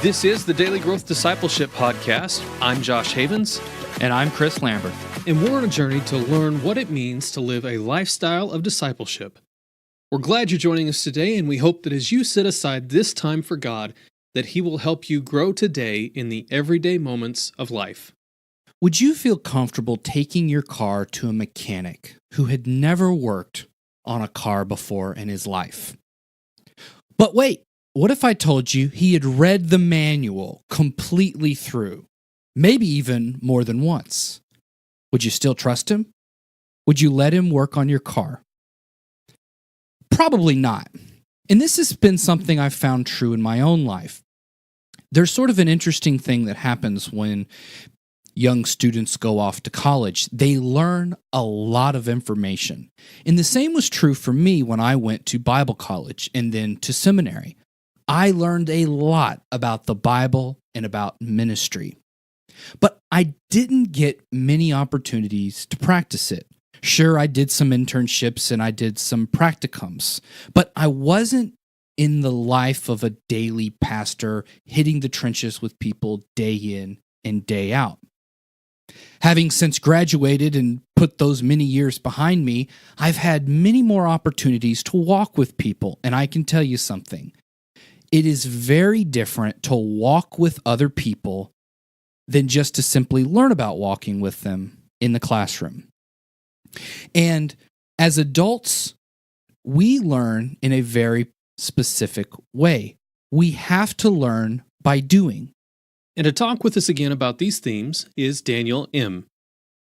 This is the Daily Growth Discipleship Podcast. I'm Josh Havens. And I'm Chris Lambert. And we're on a journey to learn what it means to live a lifestyle of discipleship. We're glad you're joining us today, and we hope that as you set aside this time for God, that He will help you grow today in the everyday moments of life. Would you feel comfortable taking your car to a mechanic who had never worked on a car before in his life? But wait, what if I told you he had read the manual completely through, maybe even more than once? Would you still trust him? Would you let him work on your car? Probably not. And this has been something I've found true in my own life. There's sort of an interesting thing that happens when young students go off to college. They learn a lot of information. And the same was true for me when I went to Bible college and then to seminary. I learned a lot about the Bible and about ministry. But I didn't get many opportunities to practice it. Sure, I did some internships and I did some practicums, but I wasn't in the life of a daily pastor hitting the trenches with people day in and day out. Having since graduated and put those many years behind me, I've had many more opportunities to walk with people, and I can tell you something. It is very different to walk with other people than just to simply learn about walking with them in the classroom. And as adults, we learn in a very specific way. We have to learn by doing. And to talk with us again about these themes is Daniel Im.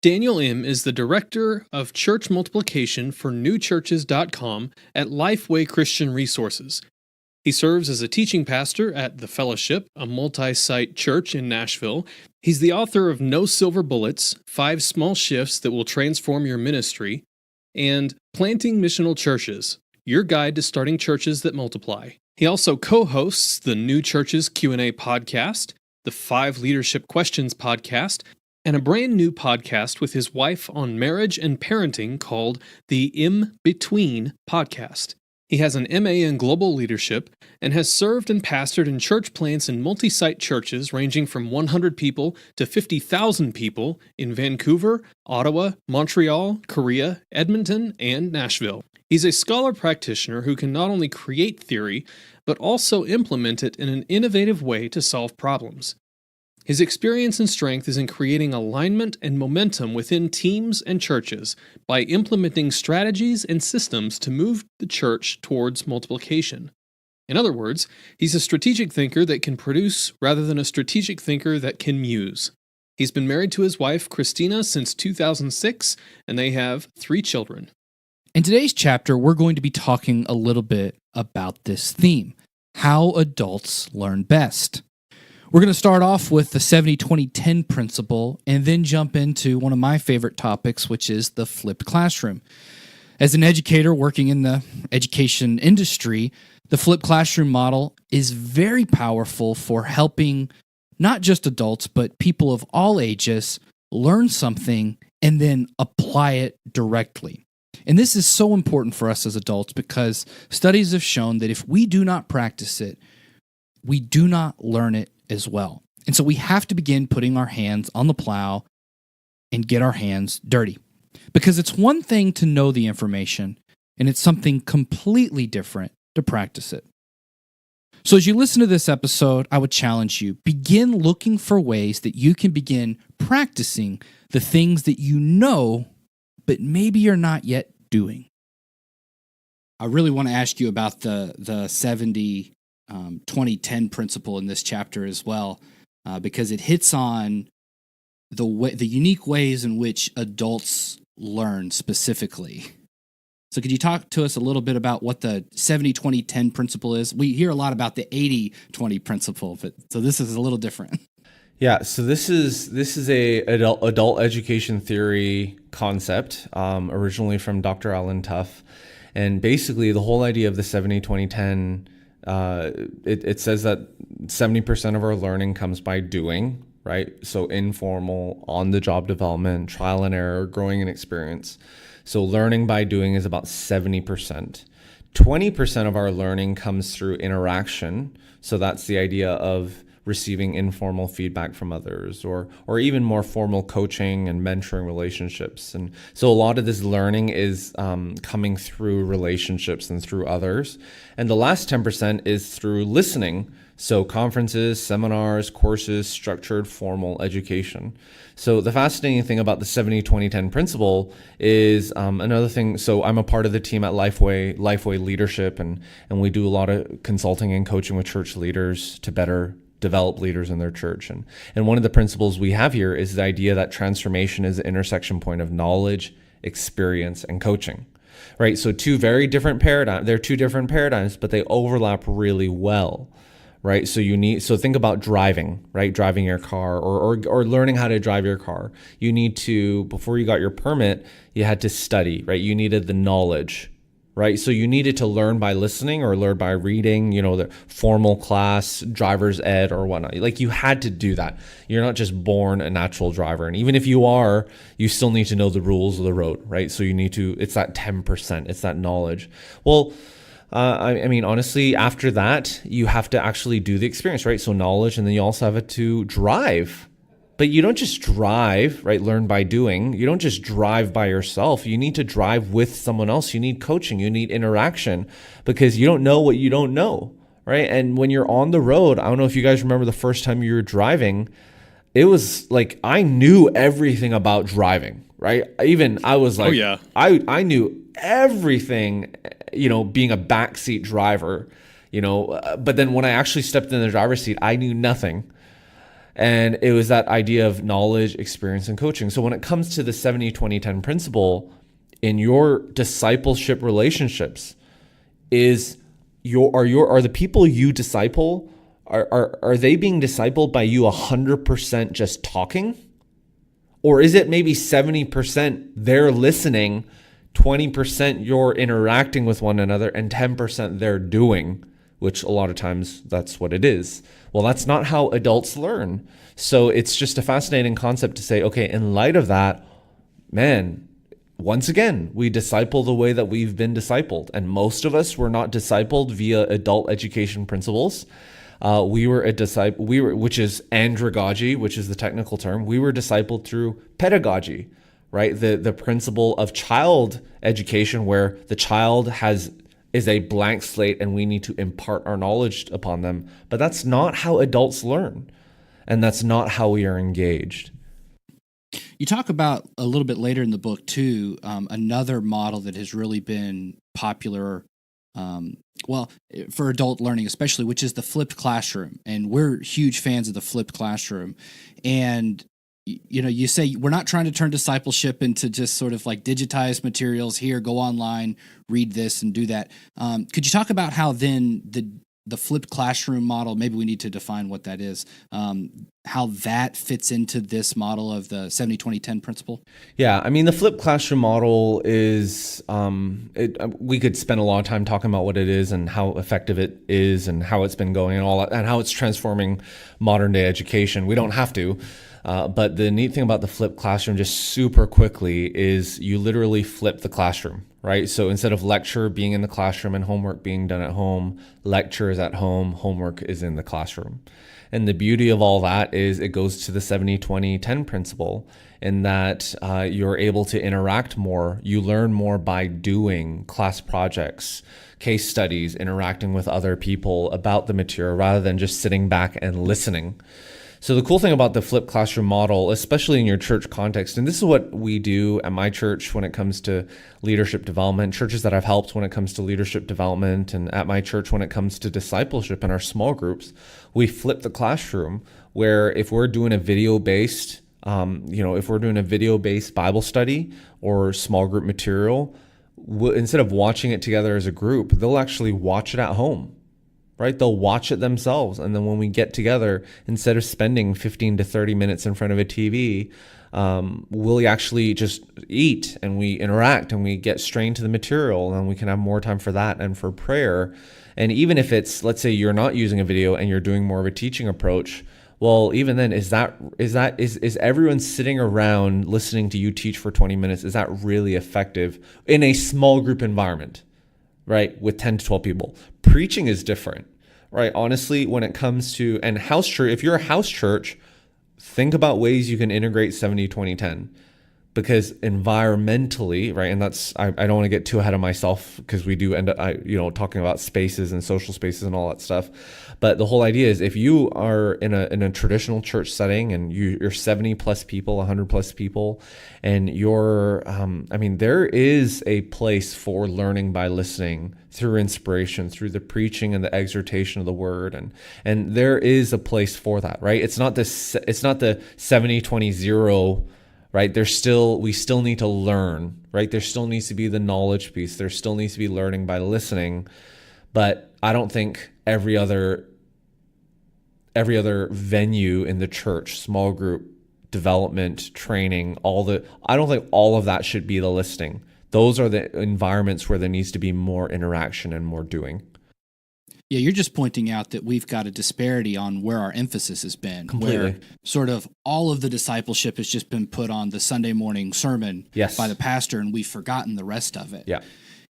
Daniel Im is the Director of Church Multiplication for newchurches.com at Lifeway Christian Resources. He serves as a teaching pastor at The Fellowship, a multi-site church in Nashville. He's the author of No Silver Bullets, 5 Small Shifts That Will Transform Your Ministry, and Planting Missional Churches, Your Guide to Starting Churches That Multiply. He also co-hosts the New Churches Q&A podcast, the 5 Leadership Questions podcast, and a brand new podcast with his wife on marriage and parenting called the In Between podcast. He has an MA in Global Leadership and has served and pastored in church plants in multi-site churches ranging from 100 people to 50,000 people in Vancouver, Ottawa, Montreal, Korea, Edmonton, and Nashville. He's a scholar practitioner who can not only create theory, but also implement it in an innovative way to solve problems. His experience and strength is in creating alignment and momentum within teams and churches by implementing strategies and systems to move the church towards multiplication. In other words, he's a strategic thinker that can produce rather than a strategic thinker that can muse. He's been married to his wife, Christina, since 2006, and they have 3 children. In today's chapter, we're going to be talking a little bit about this theme, how adults learn best. We're going to start off with the 70-20-10 principle and then jump into one of my favorite topics, which is the flipped classroom. As an educator working in the education industry, the flipped classroom model is very powerful for helping not just adults, but people of all ages learn something and then apply it directly. And this is so important for us as adults because studies have shown that if we do not practice it, we do not learn it as well. And so we have to begin putting our hands on the plow and get our hands dirty. Because it's one thing to know the information, and it's something completely different to practice it. So as you listen to this episode, I would challenge you, begin looking for ways that you can begin practicing the things that you know, but maybe you're not yet doing. I really want to ask you about the 70-20-10 principle in this chapter as well, because it hits on the unique ways in which adults learn specifically. So could you talk to us a little bit about what the 70-20-10 principle is? We hear a lot about the 80-20 principle, but so this is a little different. Yeah, so this is a adult education theory concept, originally from Dr. Alan Tuff, and basically the whole idea of the 70-20-10, it says that 70% of our learning comes by doing, right? So informal, on-the-job development, trial and error, growing in experience. So learning by doing is about 70%. 20% of our learning comes through interaction. So that's the idea of receiving informal feedback from others, or even more formal coaching and mentoring relationships. And so a lot of this learning is coming through relationships and through others. And the last 10% is through listening. So conferences, seminars, courses, structured formal education. So the fascinating thing about the 70-20-10 principle is another thing. So I'm a part of the team at Lifeway Leadership, and we do a lot of consulting and coaching with church leaders to better develop leaders in their church. And one of the principles we have here is the idea that transformation is the intersection point of knowledge, experience, and coaching. Right? So two very different paradigms. They're two different paradigms, but they overlap really well. Right? So think about driving, right? Driving your car or learning how to drive your car. You need to, before you got your permit, you had to study, right? You needed the knowledge, right? So you needed to learn by listening or learn by reading, the formal class, driver's ed or whatnot. Like, you had to do that. You're not just born a natural driver. And even if you are, you still need to know the rules of the road, right? So it's that 10%, it's that knowledge. Well, I mean, honestly, after that, you have to actually do the experience, right? So knowledge, and then you also have to drive. But you don't just drive, right? Learn by doing. You don't just drive by yourself. You need to drive with someone else. You need coaching. You need interaction, because you don't know what you don't know, right? And when you're on the road, I don't know if you guys remember the first time you were driving, it was like I knew everything about driving, right? I was like, oh, yeah. I knew everything, being a backseat driver, but then when I actually stepped in the driver's seat, I knew nothing. And it was that idea of knowledge, experience, and coaching. So when it comes to the 70-20-10 principle in your discipleship relationships, are the people you disciple, are they being discipled by you 100% just talking? Or is it maybe 70% they're listening, 20% you're interacting with one another, and 10% they're doing, which a lot of times that's what it is. Well, that's not how adults learn. So it's just a fascinating concept to say, okay, in light of that, man, once again, we disciple the way that we've been discipled. And most of us were not discipled via adult education principles. We were which is andragogy, which is the technical term. We were discipled through pedagogy, right? The principle of child education, where the child is a blank slate and we need to impart our knowledge upon them. But that's not how adults learn. And that's not how we are engaged. You talk about a little bit later in the book too, another model that has really been popular, for adult learning especially, which is the flipped classroom. And we're huge fans of the flipped classroom. And you say we're not trying to turn discipleship into just sort of like digitized materials. Here, go online, read this and do that. Could you talk about how then the flipped classroom model, maybe we need to define what that is, how that fits into this model of the 70-20-10 principle? Yeah, I mean, the flipped classroom model is, we could spend a lot of time talking about what it is and how effective it is and how it's been going and all that, and how it's transforming modern day education. We don't have to. But the neat thing about the flipped classroom, just super quickly, is you literally flip the classroom, right? So instead of lecture being in the classroom and homework being done at home, lecture is at home, homework is in the classroom. And the beauty of all that is it goes to the 70-20-10 principle, in that you're able to interact more. You learn more by doing class projects, case studies, interacting with other people about the material, rather than just sitting back and listening. So the cool thing about the flipped classroom model, especially in your church context, and this is what we do at my church when it comes to leadership development, churches that I've helped when it comes to leadership development, and at my church when it comes to discipleship in our small groups, we flip the classroom, where if we're doing a video-based, Bible study or small group material, instead of watching it together as a group, they'll actually watch it at home. Right? They'll watch it themselves. And then when we get together, instead of spending 15 to 30 minutes in front of a TV, we'll actually just eat and we interact and we get straight into the material, and we can have more time for that and for prayer. And even if it's, let's say you're not using a video and you're doing more of a teaching approach, well, even then, is everyone sitting around listening to you teach for 20 minutes, is that really effective in a small group environment? Right, with 10 to 12 people. Preaching is different, right? Honestly, when it comes to, and house church, if you're a house church, think about ways you can integrate 70-20-10. Because environmentally, right, and that's I don't want to get too ahead of myself because we do end up talking about spaces and social spaces and all that stuff. But the whole idea is if you are in a traditional church setting and you're 70 plus people, 100 plus people, and you're there is a place for learning by listening through inspiration, through the preaching and the exhortation of the word, and there is a place for that, right? It's not the 70-20-0. Right? We still need to learn, right? There still needs to be the knowledge piece. There still needs to be learning by listening. But I don't think every other venue in the church, small group, development, training, I don't think all of that should be the listing. Those are the environments where there needs to be more interaction and more doing. Yeah, you're just pointing out that we've got a disparity on where our emphasis has been. Completely. Where sort of all of the discipleship has just been put on the Sunday morning sermon by the pastor, and we've forgotten the rest of it. Yeah.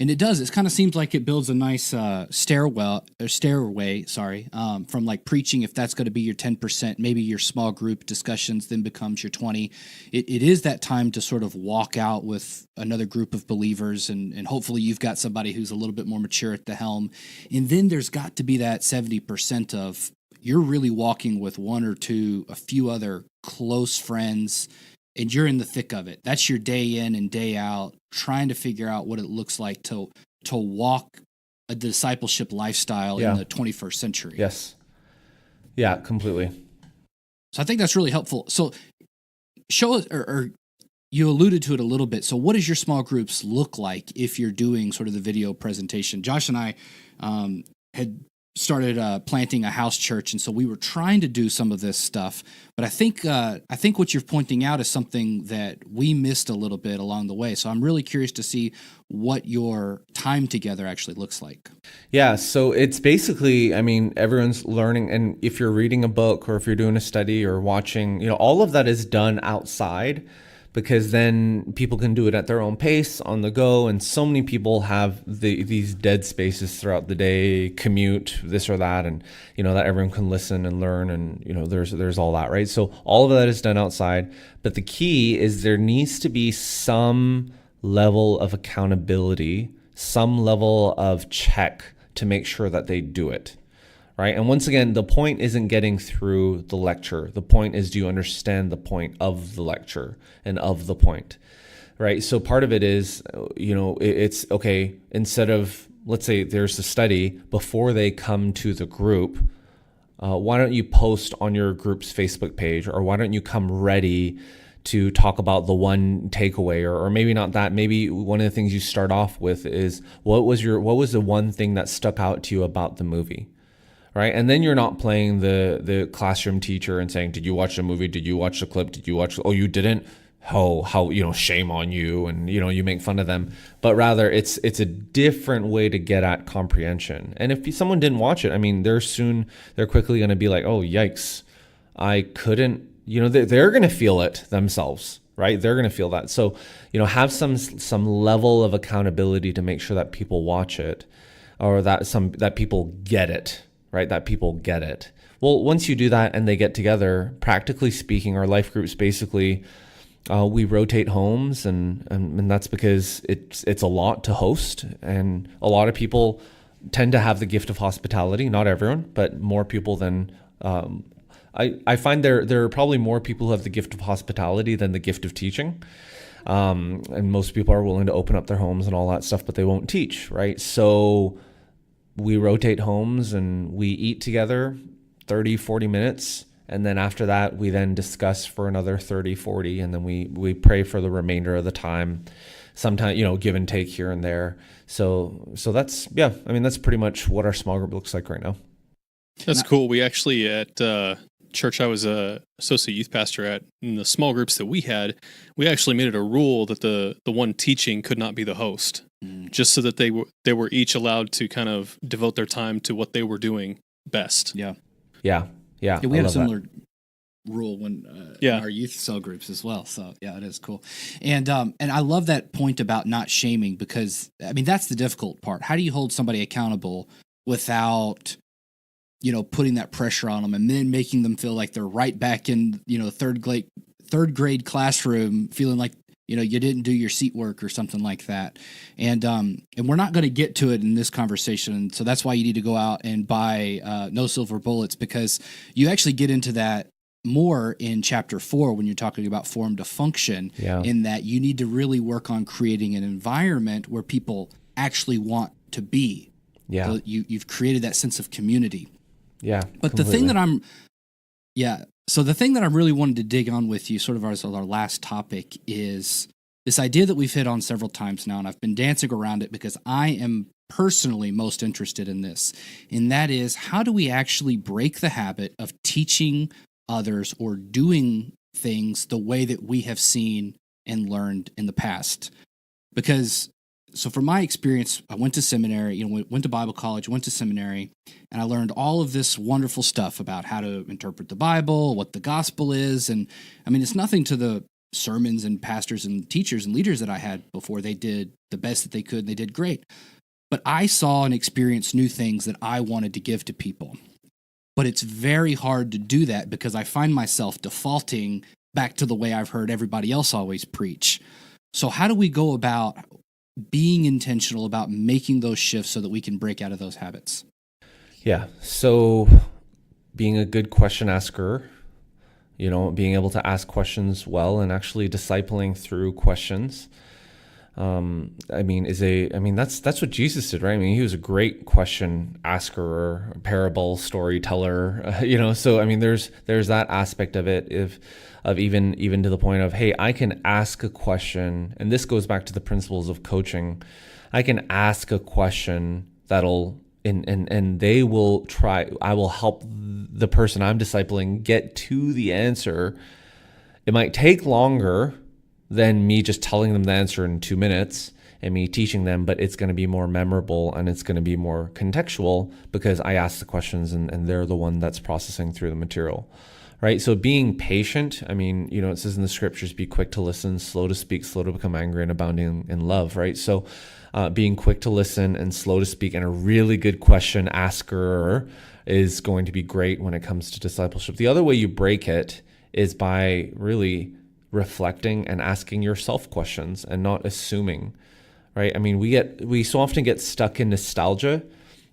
And it does. It kind of seems like it builds a nice stairway, from like preaching, if that's going to be your 10%, maybe your small group discussions then becomes your 20. It is that time to sort of walk out with another group of believers, and hopefully you've got somebody who's a little bit more mature at the helm. And then there's got to be that 70% of you're really walking with one or two, a few other close friends, and you're in the thick of it. That's your day in and day out, trying to figure out what it looks like to walk a discipleship lifestyle in the 21st century. Yes. Yeah, completely. So I think that's really helpful. So show us, or you alluded to it a little bit. So what does your small groups look like if you're doing sort of the video presentation? Josh and I had started planting a house church, and so we were trying to do some of this stuff. But I think what you're pointing out is something that we missed a little bit along the way. So I'm really curious to see what your time together actually looks like. Yeah, so it's basically, everyone's learning, and if you're reading a book or if you're doing a study or watching, all of that is done outside, because then people can do it at their own pace on the go. And so many people have these dead spaces throughout the day, commute, this or that, and that everyone can listen and learn, and there's all that, right? So all of that is done outside. But the key is there needs to be some level of accountability, some level of check to make sure that they do it. Right. And once again, the point isn't getting through the lecture. The point is, do you understand the point of the lecture and of the point? Right. So part of it is, it's okay. Instead of, let's say there's a study before they come to the group, why don't you post on your group's Facebook page, or why don't you come ready to talk about the one takeaway, or maybe not that. Maybe one of the things you start off with is what was the one thing that stuck out to you about the movie? Right. And then you're not playing the classroom teacher and saying, did you watch the movie? Did you watch the clip? Did you watch? Oh, you didn't? How, shame on you. And, you make fun of them. But rather it's a different way to get at comprehension. And if someone didn't watch it, they're quickly going to be like, oh, yikes, I couldn't, they're going to feel it themselves. Right. They're going to feel that. So, have some level of accountability to make sure that people watch it, or that people get it. Right, that people get it. Well, once you do that and they get together, practically speaking, our life groups basically, we rotate homes, and that's because it's a lot to host, and a lot of people tend to have the gift of hospitality. Not everyone, but more people than I find there are probably more people who have the gift of hospitality than the gift of teaching. And most people are willing to open up their homes and all that stuff, but they won't teach, right? So we rotate homes and we eat together 30, 40 minutes. And then after that, we then discuss for another 30, 40. And then we pray for the remainder of the time. Sometimes, give and take here and there. So that's, that's pretty much what our small group looks like right now. That's cool. We actually, at church I was a associate youth pastor at, in the small groups that we had, we actually made it a rule that the one teaching could not be the host. Just so that they were each allowed to kind of devote their time to what they were doing best. Yeah. We had a similar rule when in our youth cell groups as well. So yeah, it is cool. And I love that point about not shaming, because that's the difficult part. How do you hold somebody accountable without putting that pressure on them and then making them feel like they're right back in, third grade classroom, feeling like, you didn't do your seat work or something like that. And we're not going to get to it in this conversation. So that's why you need to go out and buy No Silver Bullets, because you actually get into that more in chapter 4 when you're talking about form to function, in that you need to really work on creating an environment where people actually want to be. Yeah. So you've created that sense of community. Yeah. But completely. The thing that I'm really wanting to dig on with you, sort of as our last topic, is this idea that we've hit on several times now, and I've been dancing around it because I am personally most interested in this, and that is, how do we actually break the habit of teaching others or doing things the way that we have seen and learned in the past? Because, so from my experience, I went to seminary, went to Bible college, went to seminary, and I learned all of this wonderful stuff about how to interpret the Bible, what the gospel is. And I mean, it's nothing to the sermons and pastors and teachers and leaders that I had before. They did the best that they could, and they did great. But I saw and experienced new things that I wanted to give to people. But it's very hard to do that because I find myself defaulting back to the way I've heard everybody else always preach. So how do we go about being intentional about making those shifts so that we can break out of those habits? Yeah. So being a good question asker, being able to ask questions well and actually discipling through questions. That's what Jesus did, right? I mean, he was a great question asker, a parable storyteller, so, I mean, there's that aspect of it, of even to the point of, hey, I can ask a question, and this goes back to the principles of coaching. I can ask a question that'll, and they will try, I will help the person I'm discipling get to the answer. It might take longer than me just telling them the answer in 2 minutes and me teaching them, but it's going to be more memorable and it's going to be more contextual because I ask the questions and they're the one that's processing through the material, right? So being patient, I mean, it says in the scriptures, be quick to listen, slow to speak, slow to become angry, and abounding in love, right? So being quick to listen and slow to speak and a really good question asker is going to be great when it comes to discipleship. The other way you break it is by really reflecting and asking yourself questions and not assuming, right? I mean, we so often get stuck in nostalgia,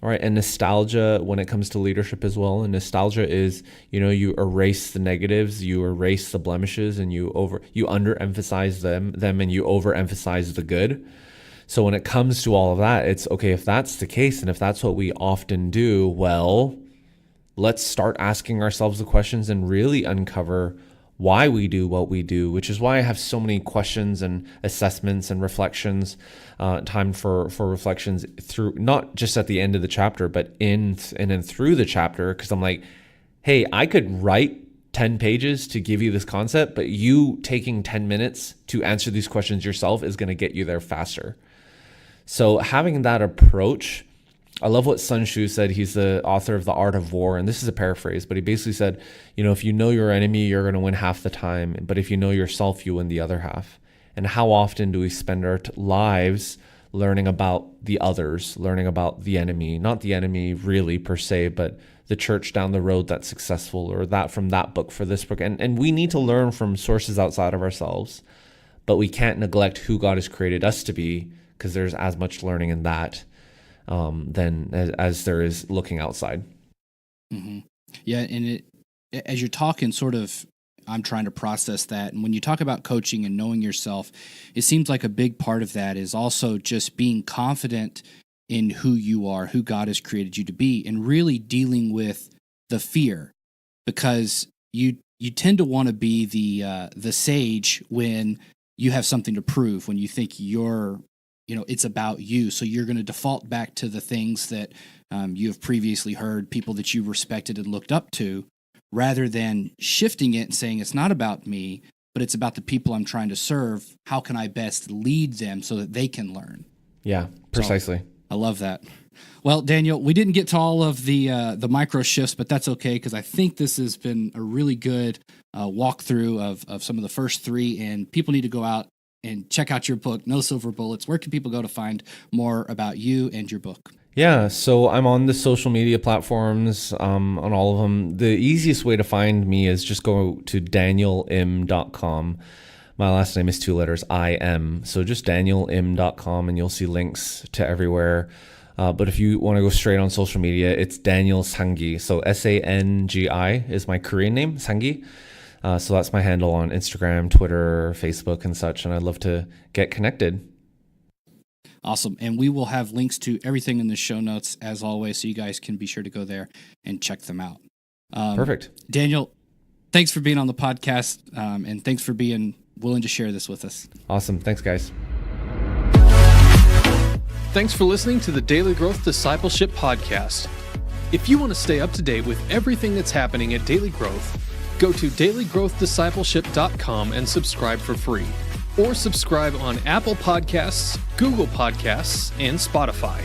right? And nostalgia when it comes to leadership as well. And nostalgia is, you erase the negatives, you erase the blemishes, and you underemphasize them and you overemphasize the good. So when it comes to all of that, it's okay, if that's the case and if that's what we often do, well, let's start asking ourselves the questions and really uncover why we do what we do, which is why I have so many questions and assessments and reflections, time for reflections through, not just at the end of the chapter, but in and then through the chapter. Cause I'm like, hey, I could write 10 pages to give you this concept, but you taking 10 minutes to answer these questions yourself is going to get you there faster. So having that approach, I love what Sun Tzu said. He's the author of The Art of War, and this is a paraphrase, but he basically said, if you know your enemy, you're going to win half the time, but if you know yourself, you win the other half. And how often do we spend our lives learning about the others, learning about the enemy, not the enemy really per se, but the church down the road that's successful, or that from that book for this book. And we need to learn from sources outside of ourselves, but we can't neglect who God has created us to be, because there's as much learning in that than as there is looking outside. Mm-hmm. Yeah, and as you're talking, sort of, I'm trying to process that. And when you talk about coaching and knowing yourself, it seems like a big part of that is also just being confident in who you are, who God has created you to be, and really dealing with the fear, because you tend to want to be the sage when you have something to prove, when you think it's about you. So you're going to default back to the things that you have previously heard, people that you respected and looked up to, rather than shifting it and saying, it's not about me, but it's about the people I'm trying to serve. How can I best lead them so that they can learn? Yeah, precisely. So, I love that. Well, Daniel, we didn't get to all of the micro shifts, but that's okay, because I think this has been a really good walkthrough of some of the first three, and people need to go out and check out your book, No Silver Bullets. Where can people go to find more about you and your book? Yeah, so I'm on the social media platforms, on all of them. The easiest way to find me is just go to danielim.com. My last name is 2 letters, IM. So just danielim.com and you'll see links to everywhere. But if you want to go straight on social media, it's Daniel Sangi. So Sangi is my Korean name, Sangi. So that's my handle on Instagram, Twitter, Facebook, and such. And I'd love to get connected. Awesome. And we will have links to everything in the show notes as always, so you guys can be sure to go there and check them out. Perfect. Daniel, thanks for being on the podcast, and thanks for being willing to share this with us. Awesome. Thanks, guys. Thanks for listening to the Daily Growth Discipleship Podcast. If you want to stay up to date with everything that's happening at Daily Growth, go to dailygrowthdiscipleship.com and subscribe for free. Or subscribe on Apple Podcasts, Google Podcasts, and Spotify.